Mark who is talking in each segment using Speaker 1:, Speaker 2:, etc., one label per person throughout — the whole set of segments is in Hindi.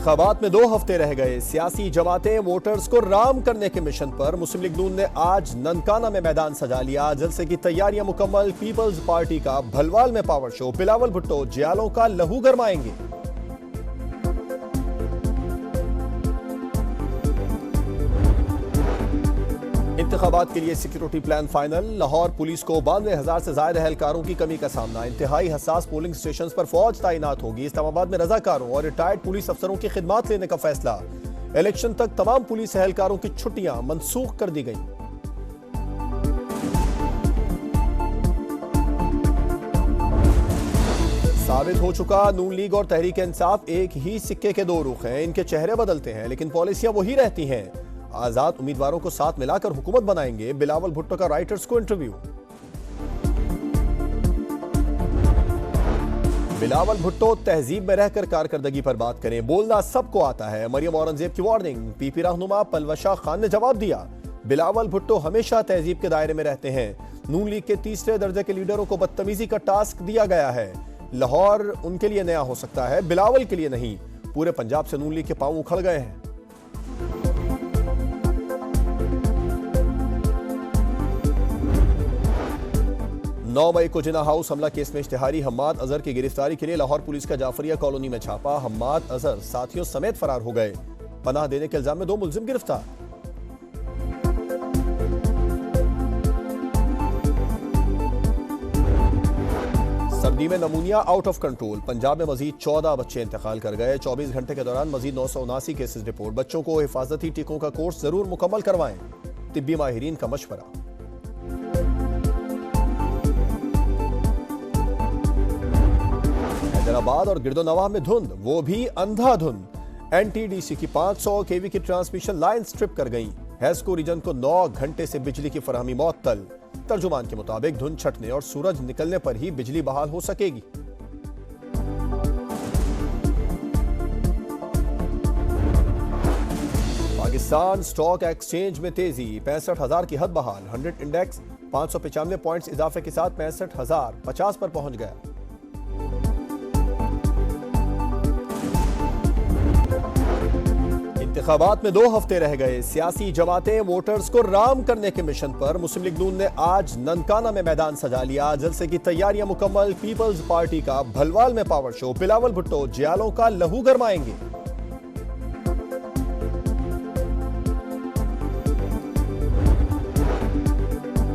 Speaker 1: इंतखाबात में 2 हफ्ते रह गए। सियासी जमातें वोटर्स को राम करने के मिशन पर। मुस्लिम लीग नून ने आज ननकाना में मैदान सजा लिया। जलसे की तैयारियां मुकम्मल। पीपल्स पार्टी का भलवाल में पावर शो। बिलावल भुट्टो जियालों का लहू गरमाएंगे। इंतखाबात के लिए security plan final. Lahore police को 92,000 से ज्यादा एहलकारों की कमी का सामना। इंतहाई हसास पोलिंग स्टेशन पर फौज तैनात होगी। इस्लामाबाद में रजाकारों और रिटायर्ड पुलिस अफसरों की खिदमत लेने का फैसला। इलेक्शन तक तमाम पुलिस एहलकारों की छुट्टियां मनसूख कर दी गई। साबित हो चुका नून लीग और तहरीक इंसाफ एक ही सिक्के के 2 रुख हैं। इनके चेहरे बदलते हैं लेकिन पॉलिसियां वही रहती हैं। आजाद उम्मीदवारों को साथ मिलाकर हुकूमत बनाएंगे। बिलावल भुट्टो का राइटर्स को इंटरव्यू। बिलावल भुट्टो तहजीब में रहकर कारकर्दगी पर बात करें। बोलना सबको आता है। मरियम औरंगजेब की वार्निंग। पीपी रहनुमा पलवशा खान ने जवाब दिया। बिलावल भुट्टो हमेशा तहजीब के दायरे में रहते हैं। नून लीग के तीसरे दर्जे के लीडरों को बदतमीजी का टास्क दिया गया है। लाहौर उनके लिए नया हो सकता है, बिलावल के लिए नहीं। पूरे पंजाब से नून लीग के पांव उखड़ गए हैं। 9 मई को जिना हाउस हमला केस में इश्तिहारी हम्माद अजहर की गिरफ्तारी के लिए लाहौर पुलिस का जाफरिया कॉलोनी में छापा। हम्माद अजहर साथियों समेत फरार हो गए। पनाह देने के इल्जाम में 2 मुलजिम गिरफ्तार। सर्दी में नमूनिया आउट ऑफ कंट्रोल। पंजाब में मजीद 14 बच्चे इंतकाल कर गए। 24 घंटे के दौरान मजीद 979 केसेस रिपोर्ट। बच्चों को हिफाजती टीकों का कोर्स जरूर मुकम्मल करवाएं। तिब्बी माहिरीन का मशवरा। हैदराबाद और गिरदोनवाह में धुंध, वो भी अंधाधुंध। एनटीडीसी की 500 केवी की ट्रांसमिशन लाइन स्ट्रिप कर गई। हेस्को रीजन को 9 घंटे से बिजली की फराहमी मअतल। तर्जुमान के मुताबिक धुंध छटने और सूरज निकलने पर ही बिजली बहाल हो सकेगी। पाकिस्तान स्टॉक एक्सचेंज में तेजी। 65,000 की हद बहाल। 100 इंडेक्स 595 पॉइंट्स इजाफे के साथ 65,050 पर पहुंच गया। इंतखाबात में 2 हफ्ते रह गए। सियासी जमातें वोटर्स को राम करने के मिशन पर। मुस्लिम लीग नून ने आज ननकाना में मैदान सजा लिया। जलसे की तैयारियां मुकम्मल। पीपल्स पार्टी का भलवाल में पावर शो। बिलावल भुट्टो जियालों का लहू गरमाएंगे।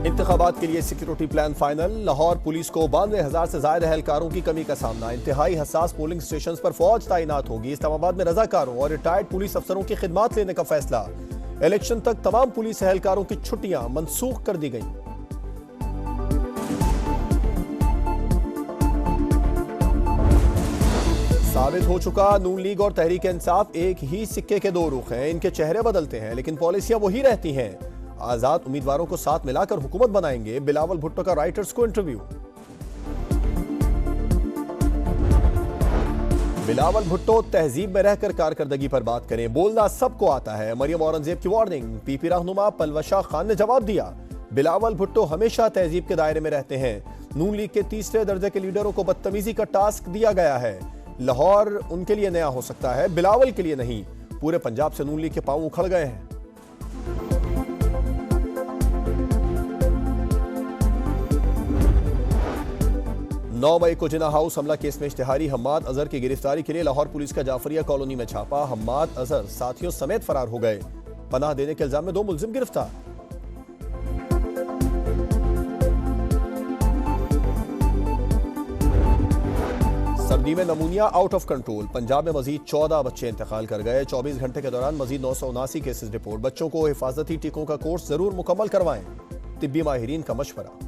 Speaker 1: इंतखाबात के लिए security plan final. Lahore police को 92,000 से ज्यादा एहलकारों की कमी का सामना। इंतहाई हसास पोलिंग स्टेशन पर फौज तैनात होगी। इस्लामाबाद में रजाकारों और रिटायर्ड पुलिस अफसरों की खिदमत लेने का फैसला। इलेक्शन तक तमाम पुलिस एहलकारों की छुट्टियां मनसूख कर दी गई। साबित हो चुका नून लीग और तहरीक इंसाफ एक ही सिक्के के 2 रुख हैं। इनके चेहरे बदलते हैं लेकिन पॉलिसियां वही रहती हैं। आजाद उम्मीदवारों को साथ मिलाकर हुकूमत बनाएंगे। बिलावल भुट्टो का राइटर्स को इंटरव्यू। बिलावल भुट्टो तहजीब में रहकर कारकर्दगी पर बात करें। बोलना सबको आता है। मरियम औरंगजेब की वार्निंग। पीपी रहनुमा पलवशा खान ने जवाब दिया। बिलावल भुट्टो हमेशा तहजीब के दायरे में रहते हैं। नून लीग के तीसरे दर्जे के लीडरों को बदतमीजी का टास्क दिया गया है। लाहौर उनके लिए नया हो सकता है, बिलावल के लिए नहीं। पूरे पंजाब से नून लीग के पांव उखड़ गए हैं। 9 मई को जिना हाउस हमला केस में इश्तिहारी हम्माद अजहर की गिरफ्तारी के लिए लाहौर पुलिस का जाफरिया कॉलोनी में छापा। हम्माद अजहर साथियों समेत फरार हो गए। पनाह देने के इल्जाम में 2 मुलजिम गिरफ्तार। सर्दी में नमूनिया आउट ऑफ कंट्रोल। पंजाब में मजीद 14 बच्चे इंतकाल कर गए। 24 घंटे के दौरान मजीद 979 केसेस रिपोर्ट। बच्चों को हिफाजती टीकों का कोर्स जरूर मुकम्मल करवाएं। तिब्बी माहिरीन का मशवरा।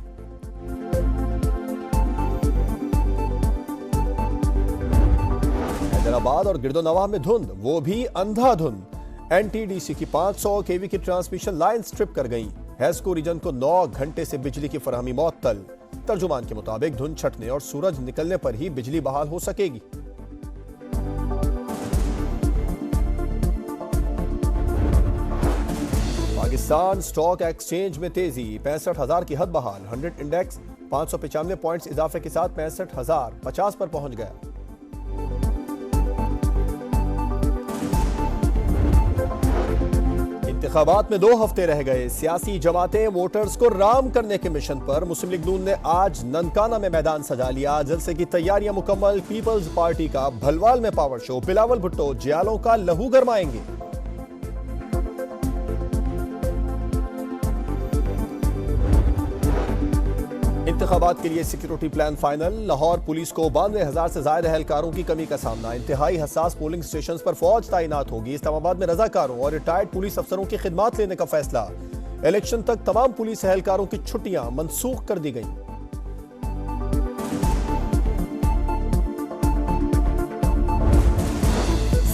Speaker 1: हैदराबाद और गिरदोनवाह में धुंध, वो भी अंधाधुंध। एनटीडीसी की 500 केवी की ट्रांसमिशन लाइन स्ट्रिप कर गई। हेस्को रीजन को 9 घंटे से बिजली की फराहमी मअतल। तर्जुमान के मुताबिक धुंध छटने और सूरज निकलने पर ही बिजली बहाल हो सकेगी। पाकिस्तान स्टॉक एक्सचेंज में तेजी। 65,000 की हद बहाल। 100 इंडेक्स 595 पॉइंट्स इजाफे के साथ 65,050 पर पहुंच गया। इंतखाबात में 2 हफ्ते रह गए, सियासी जमातें वोटर्स को राम करने के मिशन पर। मुस्लिम लीग नून ने आज ननकाना में मैदान सजा लिया। जलसे की तैयारियां मुकम्मल। पीपल्स पार्टी का भलवाल में पावर शो। बिलावल भुट्टो जियालों का लहू गरमाएंगे। इंतखाबात के लिए security plan final. Lahore police को 92,000 से ज्यादा एहलकारों की कमी का सामना। इंतहाई हसास पोलिंग स्टेशन पर फौज तैनात होगी। इस्लामाबाद में रजाकारों और रिटायर्ड पुलिस अफसरों की खिदमत लेने का फैसला। इलेक्शन तक तमाम पुलिस एहलकारों की छुट्टियां मनसूख कर दी गई।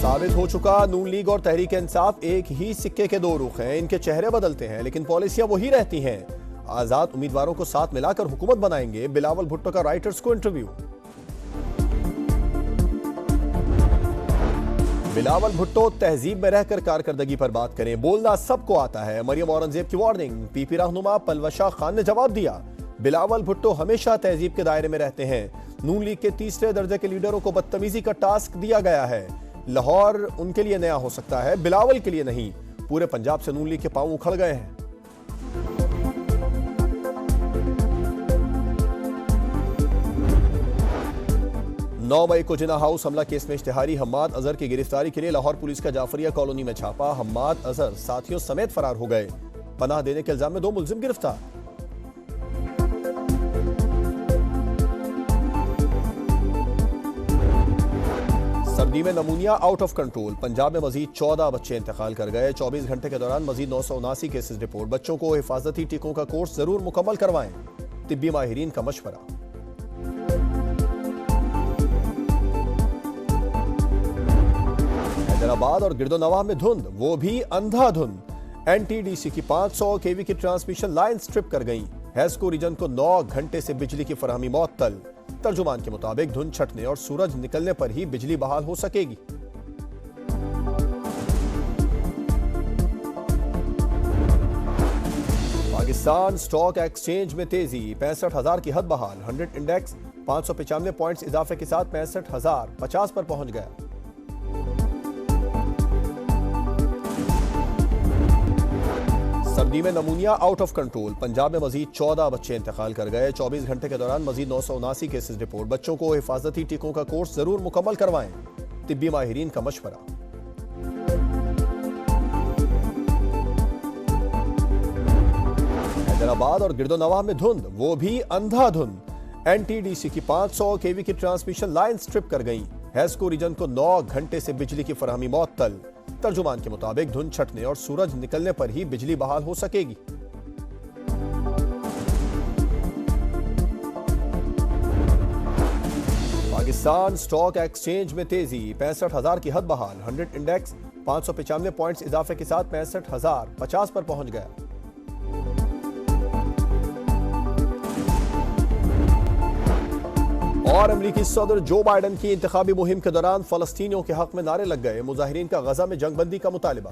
Speaker 1: साबित हो चुका, नून लीग और तहरीक इंसाफ एक ही सिक्के के 2 रुख हैं। इनके चेहरे बदलते हैं लेकिन पॉलिसियां वही रहती हैं। आजाद उम्मीदवारों को साथ मिलाकर हुकूमत बनाएंगे। बिलावल भुट्टो का राइटर्स को इंटरव्यू। बिलावल भुट्टो तहजीब में रहकर कारकर्दगी पर बात करें, बोलना सबको आता है। मरियम औरंगजेब की वार्निंग। पीपी रहनुमा पलवशा खान ने जवाब दिया। बिलावल भुट्टो हमेशा तहजीब के दायरे में रहते हैं। नून लीग के 3रे दर्जे के लीडरों को बदतमीजी का टास्क दिया गया है। लाहौर उनके लिए नया हो सकता है, बिलावल के लिए नहीं। पूरे पंजाब से नून लीग के पांव उखड़ गए हैं। 9 मई को जिना हाउस हमला केस में इश्तिहारी हम्माद अजहर की गिरफ्तारी के लिए लाहौर पुलिस का जाफरिया कॉलोनी में छापा। हम्माद अजहर साथियों समेत फरार हो गए। पनाह देने के इल्जाम में 2 मुलजिम गिरफ्तार। सर्दी में नमूनिया आउट ऑफ कंट्रोल। पंजाब में मजीद 14 बच्चे इंतकाल कर गए। 24 घंटे के दौरान मजीद 979 केसेस रिपोर्ट। बच्चों को हिफाजती टीकों का कोर्स जरूर मुकम्मल करवाएं। तिब्बी माहिरीन का मशवरा। हैदराबाद और गिरदोनवाह में धुंध, वो भी अंधाधुंध। एनटीडीसी की 500 केवी की ट्रांसमिशन लाइन स्ट्रिप कर गई। हेस्को रीजन को 9 घंटे से बिजली की फराहमी मुअत्तल। तर्जुमान के मुताबिक धुंध छटने और सूरज निकलने पर ही बिजली बहाल हो सकेगी। पाकिस्तान स्टॉक एक्सचेंज में तेजी। 65,000 की हद बहाल। 100 इंडेक्स 595 पॉइंट्स इजाफे के साथ 65,050 पर पहुंच गया। सर्दी में नमूनिया आउट ऑफ कंट्रोल। पंजाब में मजीद 14 बच्चे इंतकाल कर गए। 24 घंटे के दौरान मजीद 979 केसेस रिपोर्ट। बच्चों को हिफाजती टीकों का कोर्स जरूर मुकम्मल करवाएं। तिब्बी माहिरीन का मशवरा। हैदराबाद और गिरदोनवाह में धुंध, वो भी अंधाधुंध। एनटीडीसी की 500 केवी की ट्रांसमिशन लाइन स्ट्रिप कर गई। हेस्को रीजन को 9 घंटे से बिजली की फराहमी मुअत्तल। तर्जुमान के मुताबिक धुंध छटने और सूरज निकलने पर ही बिजली बहाल हो सकेगी। पाकिस्तान स्टॉक एक्सचेंज में तेजी। 65,000 की हद बहाल। 100 इंडेक्स 595 पॉइंट्स इजाफे के साथ 65,050 पर पहुंच गया। और अमरीकी सदर जो बाइडन की इंतखाबी मुहिम के दौरान फलस्तीनियों के हक में नारे लग गए। मुजाहिरीन का गजा में जंगबंदी का मुतालिबा।